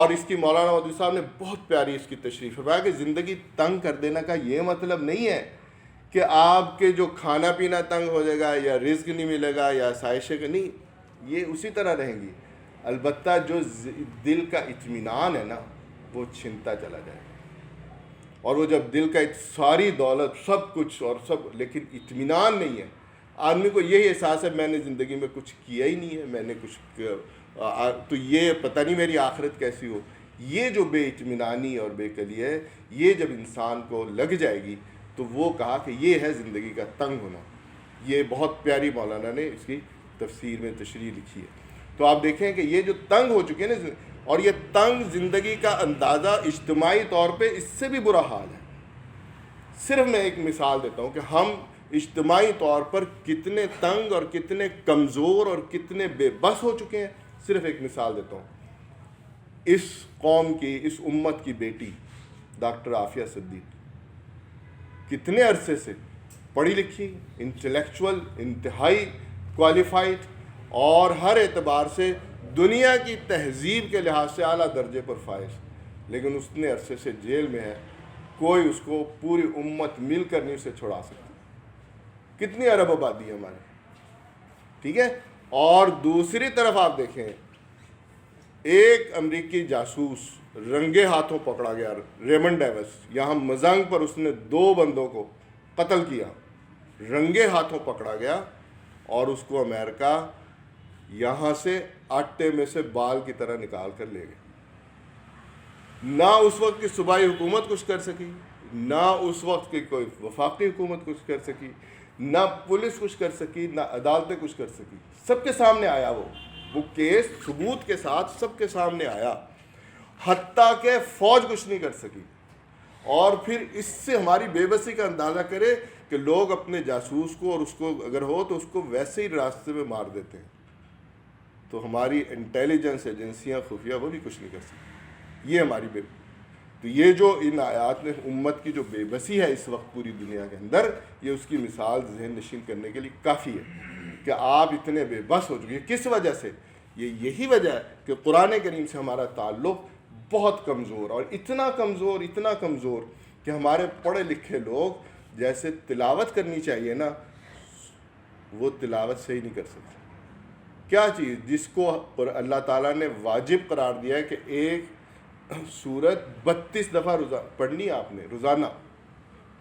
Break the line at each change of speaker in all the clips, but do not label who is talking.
اور اس کی مولانا مودودی صاحب نے بہت پیاری اس کی تشریح فرمایا کہ زندگی تنگ کر دینا کا یہ مطلب نہیں ہے کہ آپ کے جو کھانا پینا تنگ ہو جائے گا یا رزق نہیں ملے گا یا آسائشیں کا نہیں، یہ اسی طرح رہیں گی، البتہ جو دل کا اطمینان ہے نا وہ چھنتا چلا جائے گا، اور وہ جب دل کا ساری دولت سب کچھ اور سب لیکن اطمینان نہیں ہے، آدمی کو یہی احساس ہے میں نے زندگی میں کچھ کیا ہی نہیں ہے، میں نے کچھ تو یہ پتہ نہیں میری آخرت کیسی ہو، یہ جو بے اطمینانی اور بے کلی ہے یہ جب انسان کو لگ جائے گی تو وہ کہا کہ یہ ہے زندگی کا تنگ ہونا۔ یہ بہت پیاری مولانا نے اس کی تفسیر میں تشریح لکھی ہے۔ تو آپ دیکھیں کہ یہ جو تنگ ہو چکے ہیں نا، اور یہ تنگ زندگی کا اندازہ اجتماعی طور پہ اس سے بھی برا حال ہے۔ صرف میں ایک مثال دیتا ہوں کہ ہم اجتماعی طور پر کتنے تنگ اور کتنے کمزور اور کتنے بے بس ہو چکے ہیں۔ صرف ایک مثال دیتا ہوں، اس قوم کی، اس امت کی بیٹی ڈاکٹر عافیہ صدیق کتنے عرصے سے پڑھی لکھی، انٹلیکچول، انتہائی کوالیفائڈ اور ہر اعتبار سے دنیا کی تہذیب کے لحاظ سے اعلیٰ درجے پر فائز، لیکن اتنے عرصے سے جیل میں ہے، کوئی اس کو پوری امت مل کر نہیں اسے چھڑا سکتی۔ کتنی عرب آبادی ہے ہماری، ٹھیک ہے۔ اور دوسری طرف آپ دیکھیں، ایک امریکی جاسوس رنگے ہاتھوں پکڑا گیا، ریمنڈ ڈیوس، یہاں مزنگ پر اس نے 2 بندوں کو قتل کیا، رنگے ہاتھوں پکڑا گیا، اور اس کو امریکہ یہاں سے آٹے میں سے بال کی طرح نکال کر لے گئے۔ نہ اس وقت کی صوبائی حکومت کچھ کر سکی، نہ اس وقت کی کوئی وفاقی حکومت کچھ کر سکی، نہ پولیس کچھ کر سکی، نہ عدالتیں کچھ کر سکی۔ سب کے سامنے آیا وہ کیس ثبوت کے ساتھ سب کے سامنے آیا، حتیٰ کہ فوج کچھ نہیں کر سکی۔ اور پھر اس سے ہماری بے بسی کا اندازہ کرے کہ لوگ اپنے جاسوس کو، اور اس کو اگر ہو تو اس کو ویسے ہی راستے میں مار دیتے ہیں، تو ہماری انٹیلیجنس ایجنسیاں خفیہ وہ بھی کچھ نہیں کر سکتی۔ یہ ہماری تو یہ جو ان آیات میں امت کی جو بے بسی ہے اس وقت پوری دنیا کے اندر، یہ اس کی مثال ذہن نشین کرنے کے لیے کافی ہے کہ آپ اتنے بے بس ہو چکے ہیں۔ کس وجہ سے؟ یہی وجہ ہے کہ قرآن کریم سے ہمارا تعلق بہت کمزور، اور اتنا کمزور کہ ہمارے پڑھے لکھے لوگ جیسے تلاوت کرنی چاہیے نا، وہ تلاوت صحیح نہیں کر سکتے۔ کیا چیز جس کو اللہ تعالیٰ نے واجب قرار دیا ہے کہ ایک سورت 32 دفعہ پڑھنی ہے آپ نے روزانہ،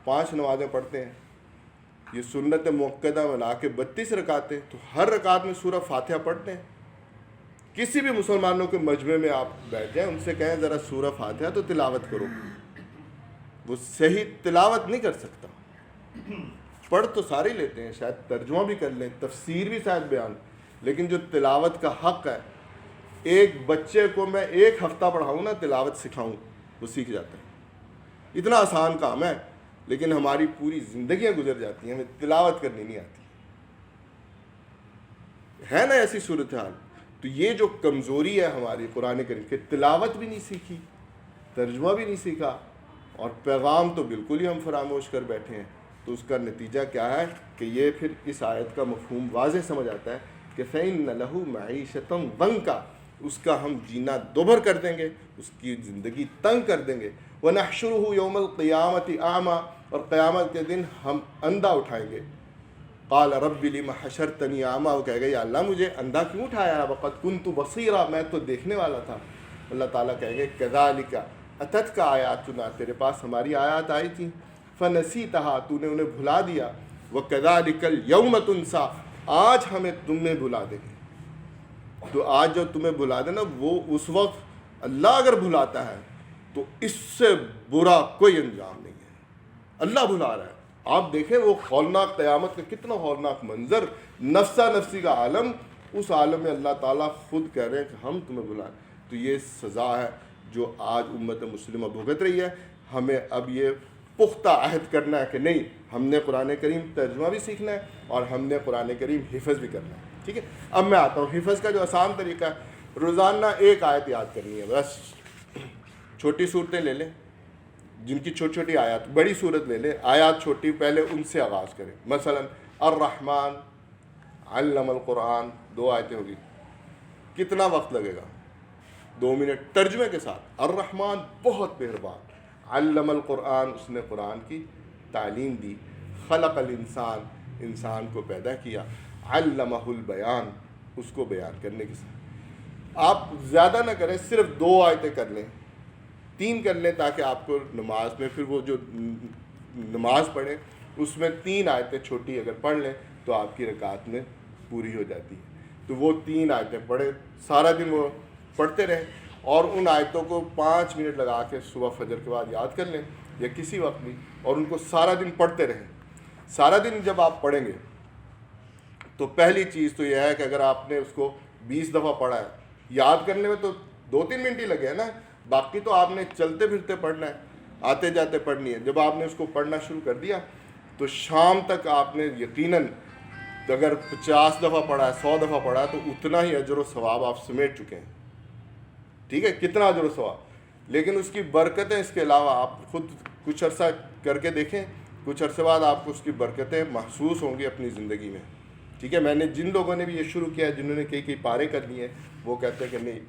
5 نمازیں پڑھتے ہیں، یہ سنت مؤکدہ ملا کے 32 رکعتیں، تو ہر رکعت میں سورہ فاتحہ پڑھتے ہیں۔ کسی بھی مسلمانوں کے مجمع میں آپ بیٹھ جائیں، ان سے کہیں ذرا سورہ فاتحہ تو تلاوت کرو، وہ صحیح تلاوت نہیں کر سکتا۔ پڑھ تو سارے لیتے ہیں، شاید ترجمہ بھی کر لیں، تفسیر بھی شاید بیان، لیکن جو تلاوت کا حق ہے، ایک بچے کو میں 1 ہفتہ پڑھاؤں نا، تلاوت سکھاؤں، وہ سیکھ جاتا ہے۔ اتنا آسان کام ہے، لیکن ہماری پوری زندگیاں گزر جاتی ہیں، ہمیں تلاوت کرنی نہیں آتی ہے نا ایسی صورتحال۔ تو یہ جو کمزوری ہے ہماری قرآن کریم کہ تلاوت بھی نہیں سیکھی، ترجمہ بھی نہیں سیکھا، اور پیغام تو بالکل ہی ہم فراموش کر بیٹھے ہیں، تو اس کا نتیجہ کیا ہے کہ یہ پھر اس آیت کا مفہوم واضح سمجھ آتا ہے کہ فَإِنَّ لَهُ مَعِيشَةً ضَنْكَ، اس کا ہم جینا دوبھر کر دیں گے، اس کی زندگی تنگ کر دیں گے۔ وَنَحْشُرُهُ يَوْمَ الْقِيَامَةِ أَعْمَى، اور قیامت کے دن ہم اندھا اٹھائیں گے۔ قال رب لم حشرتنی اعمیٰ، وہ کہے گا یا اللہ مجھے اندھا کیوں اٹھایا، وقد كنت بصیرا، میں تو دیکھنے والا تھا۔ اللہ تعالیٰ کہیں گے کذالک اتتک آیاتنا، تیرے پاس ہماری آیات آئی تھیں، فنسیتها، تو نے انہیں بھلا دیا، وکذالک اليوم تنسیٰ، آج ہمیں تمہیں بھلا دیں گے۔ تو آج جو تمہیں بھلا دینا، وہ اس وقت اللہ اگر بھلاتا ہے تو اس سے برا کوئی انجام نہیں ہے، اللہ بھلا رہا ہے۔ آپ دیکھیں وہ ہولناک قیامت کا کتنا ہولناک منظر، نفسا نفسی کا عالم، اس عالم میں اللہ تعالیٰ خود کہہ رہے ہیں کہ ہم تمہیں بلائیں۔ تو یہ سزا ہے جو آج امت مسلمہ بھگت رہی ہے۔ ہمیں اب یہ پختہ عہد کرنا ہے کہ نہیں، ہم نے قرآن کریم ترجمہ بھی سیکھنا ہے اور ہم نے قرآن کریم حفظ بھی کرنا ہے، ٹھیک ہے۔ اب میں آتا ہوں حفظ کا جو آسان طریقہ ہے، روزانہ 1 آیت یاد کرنی ہے بس۔ چھوٹی صورتیں لے لیں جن کی چھوٹی چھوٹی آیات، بڑی صورت لے لیں، آیات چھوٹی، پہلے ان سے آغاز کریں۔ مثلا الرحمن علم القرآن، 2 آیتیں ہوگی، کتنا وقت لگے گا؟ 2 منٹ ترجمے کے ساتھ. الرحمن بہت مہربان. علم القرآن, اس نے قرآن کی تعلیم دی. خلق الانسان, انسان کو پیدا کیا. علمہ البیان, اس کو بیان کرنے کے ساتھ. آپ زیادہ نہ کریں, صرف 2 آیتیں کر لیں, 3 کر لیں, تاکہ آپ کو نماز میں پھر وہ جو نماز پڑھیں اس میں 3 آیتیں چھوٹی اگر پڑھ لیں تو آپ کی رکعت میں پوری ہو جاتی ہے. تو وہ 3 آیتیں پڑھیں, سارا دن وہ پڑھتے رہیں, اور ان آیتوں کو 5 منٹ لگا کے صبح فجر کے بعد یاد کر لیں یا کسی وقت بھی, اور ان کو سارا دن پڑھتے رہیں. سارا دن جب آپ پڑھیں گے تو پہلی چیز تو یہ ہے کہ اگر آپ نے اس کو 20 دفعہ پڑھا ہے, یاد کرنے میں تو 2-3 منٹ ہی لگے ہیں نا, باقی تو آپ نے چلتے پھرتے پڑھنا ہے, آتے جاتے پڑھنی ہے. جب آپ نے اس کو پڑھنا شروع کر دیا تو شام تک آپ نے یقیناً اگر 50 دفعہ پڑھا ہے, 100 دفعہ پڑھا ہے, تو اتنا ہی اجر و ثواب آپ سمیٹ چکے ہیں. ٹھیک ہے, کتنا اجر و ثواب. لیکن اس کی برکتیں اس کے علاوہ آپ خود کچھ عرصہ کر کے دیکھیں, کچھ عرصے بعد آپ کو اس کی برکتیں محسوس ہوں گی اپنی زندگی میں. ٹھیک ہے, میں نے جن لوگوں نے بھی یہ شروع کیا ہے, جنہوں نے کئی پارے کر لیے ہیں, وہ کہتے ہیں کہ نہیں,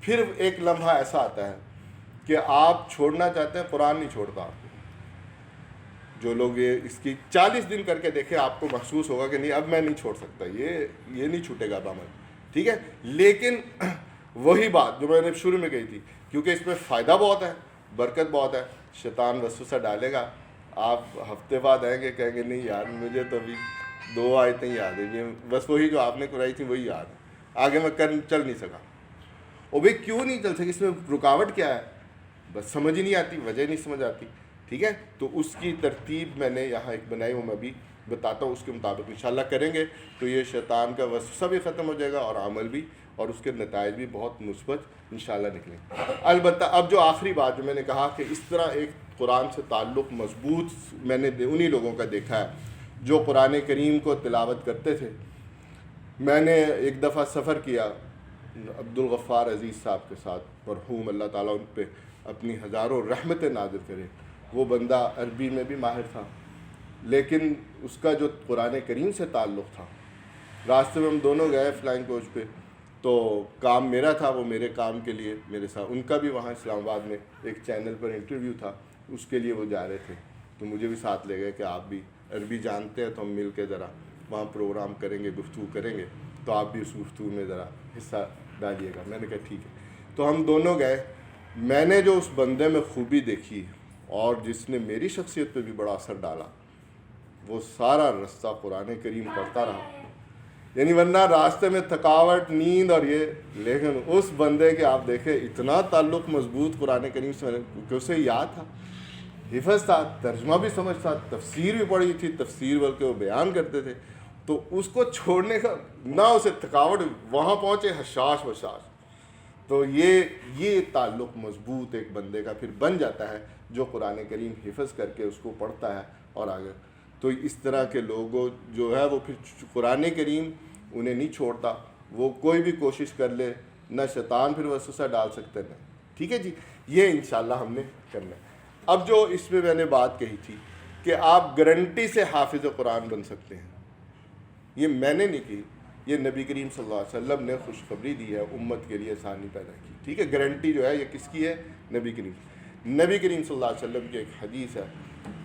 پھر ایک لمحہ ایسا آتا ہے کہ آپ چھوڑنا چاہتے ہیں, قرآن نہیں چھوڑتا آپ کو. جو لوگ یہ اس کی 40 دن کر کے دیکھیں, آپ کو محسوس ہوگا کہ نہیں اب میں نہیں چھوڑ سکتا, یہ نہیں چھوٹے گا عمل. ٹھیک ہے, لیکن وہی بات جو میں نے شروع میں کہی تھی, کیونکہ اس میں فائدہ بہت ہے, برکت بہت ہے. شیطان وسوسہ ڈالے گا, آپ ہفتے بعد آئیں گے, کہیں گے نہیں یار مجھے تو ابھی 2 آیتیں یاد ہیں, بس وہی جو آپ نے کرائی تھی وہی یاد ہے, آگے میں چل نہیں سکا. اور بھائی کیوں نہیں چل سکی, اس میں رکاوٹ کیا ہے, بس سمجھ ہی نہیں آتی, وجہ نہیں سمجھ آتی. ٹھیک ہے, تو اس کی ترتیب میں نے یہاں ایک بنائی, وہ میں بھی بتاتا ہوں, اس کے مطابق انشاءاللہ کریں گے تو یہ شیطان کا وسوسہ بھی ختم ہو جائے گا, اور عمل بھی, اور اس کے نتائج بھی بہت مثبت انشاءاللہ نکلیں. البتہ اب جو آخری بات جو میں نے کہا کہ اس طرح ایک قرآن سے تعلق مضبوط میں نے انہی لوگوں کا دیکھا ہے جو قرآن کریم کو تلاوت کرتے تھے. میں نے ایک دفعہ سفر کیا عبدالغفار عزیز صاحب کے ساتھ, مرحوم, اللہ تعالیٰ ان پہ اپنی ہزاروں رحمتیں نازل کرے. وہ بندہ عربی میں بھی ماہر تھا, لیکن اس کا جو قرآن کریم سے تعلق تھا, راستے میں ہم دونوں گئے فلائنگ کوچ پہ, تو کام میرا تھا, وہ میرے کام کے لیے میرے ساتھ, ان کا بھی وہاں اسلام آباد میں ایک چینل پر انٹرویو تھا, اس کے لیے وہ جا رہے تھے, تو مجھے بھی ساتھ لے گئے کہ آپ بھی عربی جانتے ہیں تو ہم مل کے ذرا وہاں پروگرام کریں گے, گفتگو کریں گے, تو آپ بھی اس گفتگو میں ذرا حصہ ڈالیے گا. میں نے کہا ٹھیک ہے. تو ہم دونوں گئے. میں نے جو اس بندے میں خوبی دیکھی اور جس نے میری شخصیت پہ بھی بڑا اثر ڈالا, وہ سارا رستہ قرآن کریم پڑھتا رہا. یعنی ورنہ راستے میں تھکاوٹ, نیند اور یہ, لیکن اس بندے کے آپ دیکھیں اتنا تعلق مضبوط قرآن کریم سے, کہ اسے یاد تھا, حفظ تھا, ترجمہ بھی سمجھتا, تفسیر بھی پڑھی تھی, تفسیر بلکہ وہ بیان کرتے تھے. تو اس کو چھوڑنے کا نہ اسے تھکاوٹ, وہاں پہنچے حشاش وشاش. تو یہ تعلق مضبوط ایک بندے کا پھر بن جاتا ہے جو قرآن کریم حفظ کر کے اس کو پڑھتا ہے اور آگے. تو اس طرح کے لوگوں جو ہے وہ پھر قرآن کریم انہیں نہیں چھوڑتا, وہ کوئی بھی کوشش کر لے, نہ شیطان پھر وسوسہ ڈال سکتے ہیں. ٹھیک ہے جی, یہ انشاءاللہ ہم نے کرنا ہے. اب جو اس میں نے بات کہی تھی کہ آپ گارنٹی سے حافظ قرآن بن سکتے ہیں, یہ میں نے نہیں کی, یہ نبی کریم صلی اللہ علیہ وسلم نے خوشخبری دی ہے, امت کے لیے آسانی پیدا کی. ٹھیک ہے, گارنٹی جو ہے یہ کس کی ہے, نبی کریم صلی اللہ علیہ وسلم کی ایک حدیث ہے,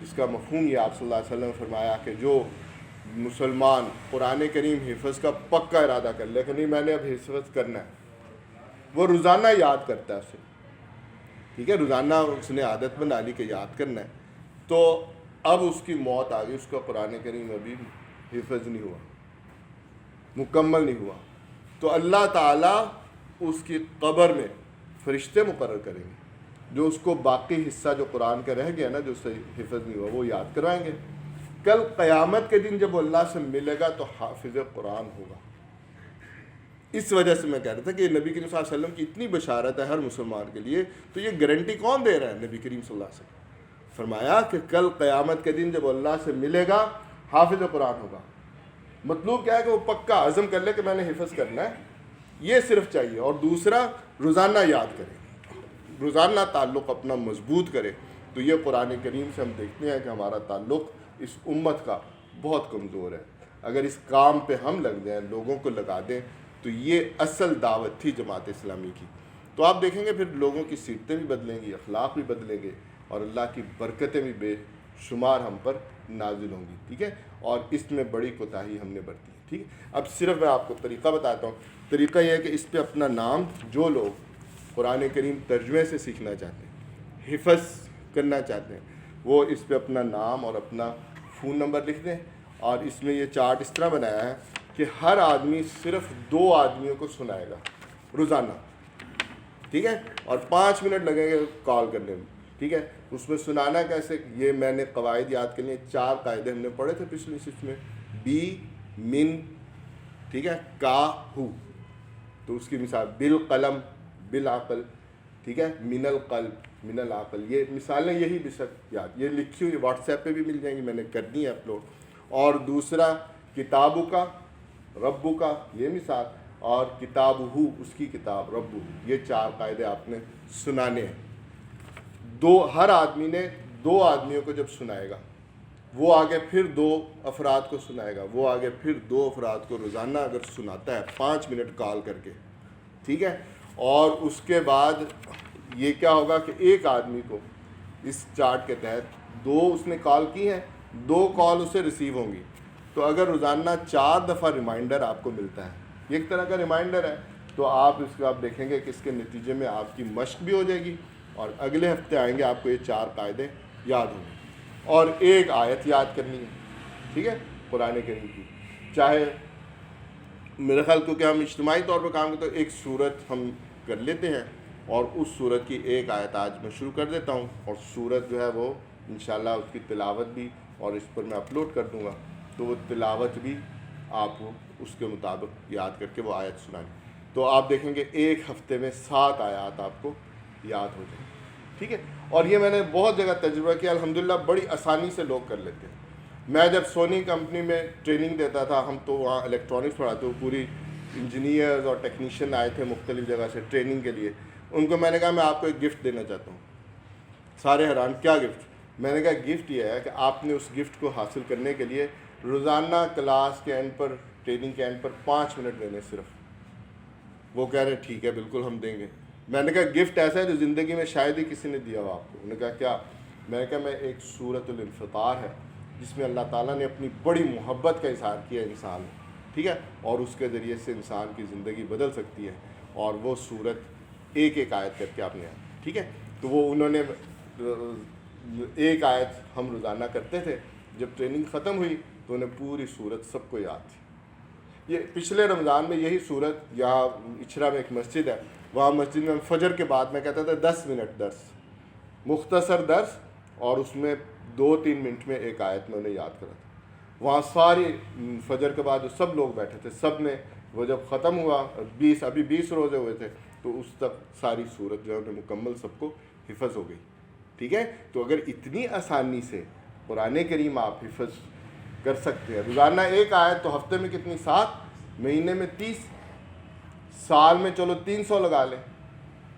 اس کا مفہوم یہ آپ صلی اللہ علیہ وسلم نے فرمایا کہ جو مسلمان قرآن کریم حفظ کا پکا ارادہ کر لے کہ نہیں میں نے اب حفظ کرنا ہے, وہ روزانہ یاد کرتا ہے اسے. ٹھیک ہے, روزانہ اس نے عادت بنا لی کہ یاد کرنا ہے, تو اب اس کی موت آ گئی, اس کا قرآن کریم ابھی حفظ نہیں ہوا, مکمل نہیں ہوا, تو اللہ تعالیٰ اس کی قبر میں فرشتے مقرر کریں گے جو اس کو باقی حصہ جو قرآن کا رہ گیا نا, جو سے حفظ نہیں ہوا, وہ یاد کروائیں گے. کل قیامت کے دن جب اللہ سے ملے گا تو حافظ قرآن ہوگا. اس وجہ سے میں کہہ رہا تھا کہ نبی کریم صلی اللہ علیہ وسلم کی اتنی بشارت ہے ہر مسلمان کے لیے, تو یہ گارنٹی کون دے رہا ہے, نبی کریم صلی اللہ علیہ وسلم. فرمایا کہ کل قیامت کے دن جب اللہ سے ملے گا حافظ قرآن ہوگا. مطلوب کیا ہے کہ وہ پکا عزم کر لے کہ میں نے حفظ کرنا ہے, یہ صرف چاہیے. اور دوسرا, روزانہ یاد کرے, روزانہ تعلق اپنا مضبوط کرے. تو یہ قرآن کریم سے ہم دیکھتے ہیں کہ ہمارا تعلق اس امت کا بہت کمزور ہے. اگر اس کام پہ ہم لگ جائیں, لوگوں کو لگا دیں, تو یہ اصل دعوت تھی جماعت اسلامی کی, تو آپ دیکھیں گے پھر لوگوں کی سیرتیں بھی بدلیں گی, اخلاق بھی بدلیں گے, اور اللہ کی برکتیں بھی بے شمار ہم پر نازل ہوں گی. ٹھیک ہے, اور اس میں بڑی کوتاہی ہم نے برتی ہے. ٹھیک ہے, اب صرف میں آپ کو طریقہ بتاتا ہوں. طریقہ یہ ہے کہ اس پہ اپنا نام, جو لوگ قرآن کریم ترجمے سے سیکھنا چاہتے ہیں, حفظ کرنا چاہتے ہیں, وہ اس پہ اپنا نام اور اپنا فون نمبر لکھ دیں. اور اس میں یہ چارٹ اس طرح بنایا ہے کہ ہر آدمی صرف 2 آدمیوں کو سنائے گا روزانہ. ٹھیک ہے, اور 5 منٹ لگیں گے کال کرنے میں. ٹھیک ہے, اس میں سنانا کیسے, یہ میں نے قواعد یاد کرنی ہے. 4 قاعدے ہم نے پڑھے تھے پچھلی صف میں, بی, من, ٹھیک ہے, کا, ہو. تو اس کی مثال بالقلم, بالعقل, ٹھیک ہے, من القلب, من العقل. یہ مثالیں یہی بشک یاد, یہ لکھی ہوئی واٹس ایپ پہ بھی مل جائیں گی, میں نے کر دی ہے اپلوڈ. اور دوسرا کتابوں کا, ربو کا, یہ مثال, اور کتاب ہو, اس کی کتاب, ربو. یہ 4 قاعدے آپ نے سنانے ہیں. ہر آدمی نے 2 آدمیوں کو جب سنائے گا, وہ آگے پھر 2 افراد کو سنائے گا, وہ آگے پھر 2 افراد کو روزانہ اگر سناتا ہے 5 منٹ کال کر کے. ٹھیک ہے, اور اس کے بعد یہ کیا ہوگا کہ ایک آدمی کو اس چارٹ کے تحت 2 اس نے کال کی ہیں, 2 کال اسے ریسیو ہوں گی. تو اگر روزانہ 4 دفعہ ریمائنڈر آپ کو ملتا ہے, یہ ایک طرح کا ریمائنڈر ہے, تو آپ اس کو آپ دیکھیں گے کہ اس کے نتیجے میں آپ کی مشق بھی ہو جائے گی, اور اگلے ہفتے آئیں گے آپ کو یہ 4 قاعدے یاد ہوں گے. اور ایک آیت یاد کرنی ہے, ٹھیک ہے, قرآن کریم کی. چاہے میرے خیال کو کہ ہم اجتماعی طور پہ کام کرتے تو ایک سورت ہم کر لیتے ہیں, اور اس سورت کی ایک آیت آج میں شروع کر دیتا ہوں, اور سورت جو ہے وہ انشاءاللہ اس کی تلاوت بھی, اور اس پر میں اپلوڈ کر دوں گا, تو وہ تلاوت بھی آپ کو اس کے مطابق یاد کر کے وہ آیت سنائیں. تو آپ دیکھیں گے ایک ہفتے میں 7 آیات آپ کو یاد ہو جائیں. ٹھیک ہے, اور یہ میں نے بہت جگہ تجربہ کیا, الحمدللہ بڑی آسانی سے لوگ کر لیتے ہیں. میں جب سونی کمپنی میں ٹریننگ دیتا تھا, ہم تو وہاں الیکٹرانکس پڑھاتے, وہ پوری انجینئرز اور ٹیکنیشین آئے تھے مختلف جگہ سے ٹریننگ کے لیے. ان کو میں نے کہا میں آپ کو ایک گفٹ دینا چاہتا ہوں. سارے حیران, کیا گفٹ؟ میں نے کہا گفٹ یہ ہے کہ آپ نے اس گفٹ کو حاصل کرنے کے لیے روزانہ کلاس کے اینڈ پر, ٹریننگ کے اینڈ پر 5 منٹ دینے صرف. وہ کہہ رہے ٹھیک ہے بالکل ہم دیں گے. میں نے کہا گفٹ ایسا ہے جو زندگی میں شاید ہی کسی نے دیا ہو آپ کو. انہوں نے کہا کیا؟ میں نے کہا میں ایک سورۃ الانفطار ہے جس میں اللہ تعالیٰ نے اپنی بڑی محبت کا اظہار کیا انسان, ٹھیک ہے, اور اس کے ذریعے سے انسان کی زندگی بدل سکتی ہے, اور وہ سورت ایک ایک آیت کر کے آپ نے, ٹھیک ہے. تو وہ انہوں نے ایک آیت ہم روزانہ کرتے تھے. جب ٹریننگ ختم ہوئی تو انہیں پوری سورت سب کو یاد تھی. یہ پچھلے رمضان میں یہی سورت, یہاں اچھرا میں ایک مسجد ہے, وہاں مسجد میں فجر کے بعد میں کہتا تھا 10 منٹ درس, مختصر درس, اور اس میں 2-3 منٹ میں ایک آیت میں انہیں یاد کرا تھا. وہاں ساری فجر کے بعد جو سب لوگ بیٹھے تھے, سب نے, وہ جب ختم ہوا 20 روزے ہوئے تھے, تو اس تک ساری سورت جو ہے مکمل سب کو حفظ ہو گئی. ٹھیک ہے, تو اگر اتنی آسانی سے قرآن کریم آپ حفظ کر سکتے ہیں, روزانہ ایک آیت, تو ہفتے میں کتنی, 7, مہینے میں 30, سال میں چلو 300 لگا لیں.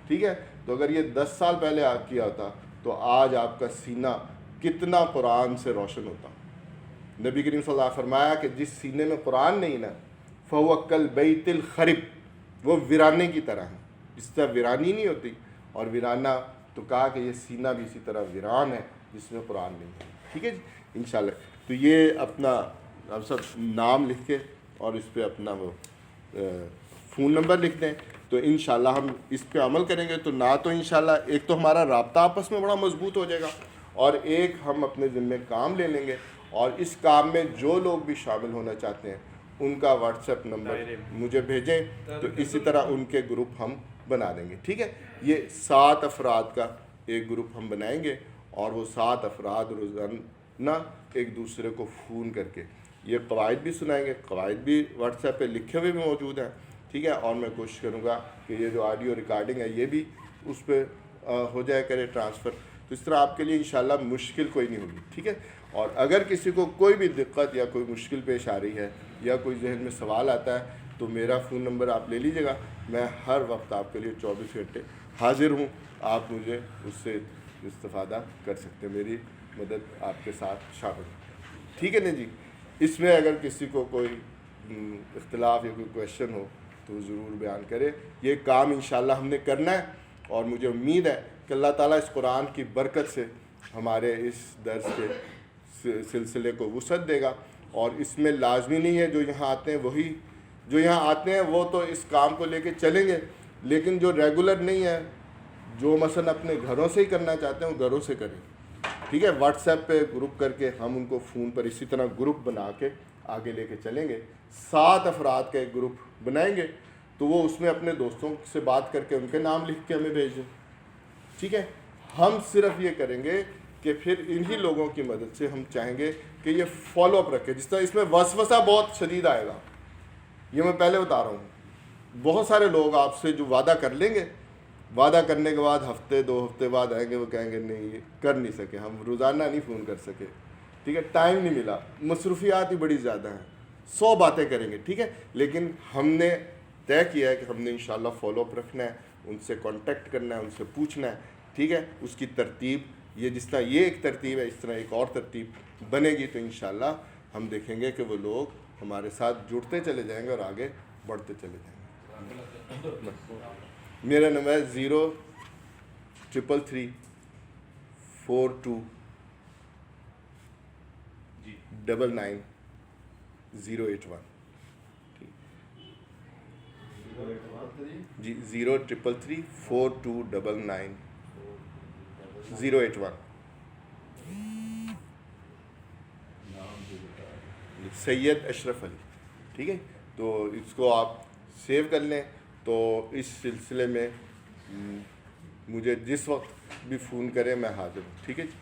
ٹھیک ہے, تو اگر یہ 10 سال پہلے آپ کیا ہوتا تو آج آپ کا سینہ کتنا قرآن سے روشن ہوتا. نبی کریم صلی اللہ علیہ وسلم فرمایا کہ جس سینے میں قرآن نہیں نا, فَهُوَ كَالْبَيْتِ الْخَرِبِ, وہ ویرانے کی طرح ہے. جس طرح ویرانی نہیں ہوتی, اور ویرانہ, تو کہا کہ یہ سینہ بھی اسی طرح ویران ہے جس میں قرآن نہیں ہے. ٹھیک ہے جی, انشاءاللہ. تو یہ اپنا آپ سب نام لکھ کے اور اس پہ اپنا وہ فون نمبر لکھ دیں, تو انشاءاللہ ہم اس پہ عمل کریں گے. تو نہ تو انشاءاللہ ایک تو ہمارا رابطہ آپس میں بڑا مضبوط ہو جائے گا, اور ایک ہم اپنے ذمے کام لے لیں گے, اور اس کام میں جو لوگ بھی شامل ہونا چاہتے ہیں ان کا واٹس ایپ نمبر مجھے بھیجیں, تو اسی طرح ان کے گروپ ہم بنا دیں گے. ٹھیک ہے, یہ 7 افراد کا ایک گروپ ہم بنائیں گے, اور وہ 7 افراد روزانہ ایک دوسرے کو فون کر کے یہ قواعد بھی سنائیں گے. قواعد بھی واٹس ایپ پہ لکھے ہوئے بھی موجود ہیں. ٹھیک ہے, اور میں کوشش کروں گا کہ یہ جو آڈیو ریکارڈنگ ہے یہ بھی اس پہ ہو جائے کرے ٹرانسفر. تو اس طرح آپ کے لیے انشاءاللہ مشکل کوئی نہیں ہوگی. ٹھیک ہے, اور اگر کسی کو کوئی بھی دقت یا کوئی مشکل پیش آ رہی ہے, یا کوئی ذہن میں سوال آتا ہے, تو میرا فون نمبر آپ لے لیجیے گا. میں ہر وقت آپ کے لیے 24 گھنٹے حاضر ہوں. آپ مجھے اس سے استفادہ کر سکتے ہیں, میری مدد آپ کے ساتھ شامل ہے. ٹھیک ہے نا جی. اس میں اگر کسی کو کوئی اختلاف یا کوئی کویشچن ہو تو ضرور بیان کرے. یہ کام انشاءاللہ ہم نے کرنا ہے, اور مجھے امید ہے کہ اللہ تعالیٰ اس قرآن کی برکت سے ہمارے اس درس کے سلسلے کو وسعت دے گا. اور اس میں لازمی نہیں ہے جو یہاں آتے ہیں وہ تو اس کام کو لے کے چلیں گے, لیکن جو ریگولر نہیں ہے, جو مثلا اپنے گھروں سے ہی کرنا چاہتے ہیں وہ گھروں سے کریں. ٹھیک ہے, واٹس ایپ پہ گروپ کر کے ہم ان کو فون پر اسی طرح گروپ بنا کے آگے لے کے چلیں گے. 7 افراد کا ایک گروپ بنائیں گے, تو وہ اس میں اپنے دوستوں سے بات کر کے ان کے نام لکھ کے ہمیں بھیج دیں. ٹھیک ہے, ہم صرف یہ کریں گے کہ پھر انہی لوگوں کی مدد سے ہم چاہیں گے کہ یہ فالو اپ رکھے. جس طرح اس میں وسوسہ بہت شدید آئے گا, یہ میں پہلے بتا رہا ہوں. بہت سارے لوگ آپ سے جو وعدہ کر لیں گے, وعدہ کرنے کے بعد ہفتے 2 ہفتے بعد آئیں گے, وہ کہیں گے نہیں یہ کر نہیں سکے, ہم روزانہ نہیں فون کر سکے. ٹھیک ہے, ٹائم نہیں ملا, مصروفیات ہی بڑی زیادہ ہیں, 100 باتیں کریں گے. ٹھیک ہے, لیکن ہم نے طے کیا ہے کہ ہم نے انشاءاللہ فالو اپ رکھنا ہے, ان سے کانٹیکٹ کرنا ہے, ان سے پوچھنا ہے. ٹھیک ہے, اس کی ترتیب یہ جس طرح یہ ایک ترتیب ہے, اس طرح ایک اور ترتیب بنے گی, تو انشاءاللہ ہم دیکھیں گے کہ وہ لوگ ہمارے ساتھ جڑتے چلے جائیں گے اور آگے بڑھتے چلے جائیں گے. میرا نمبر ہے 03334 299 081. جی 03334 299 081. سید اشرف علی. ٹھیک ہے, تو اس کو آپ سیو کر لیں. تو اس سلسلے میں مجھے جس وقت بھی فون کریں میں حاضر ہوں. ٹھیک ہے جی.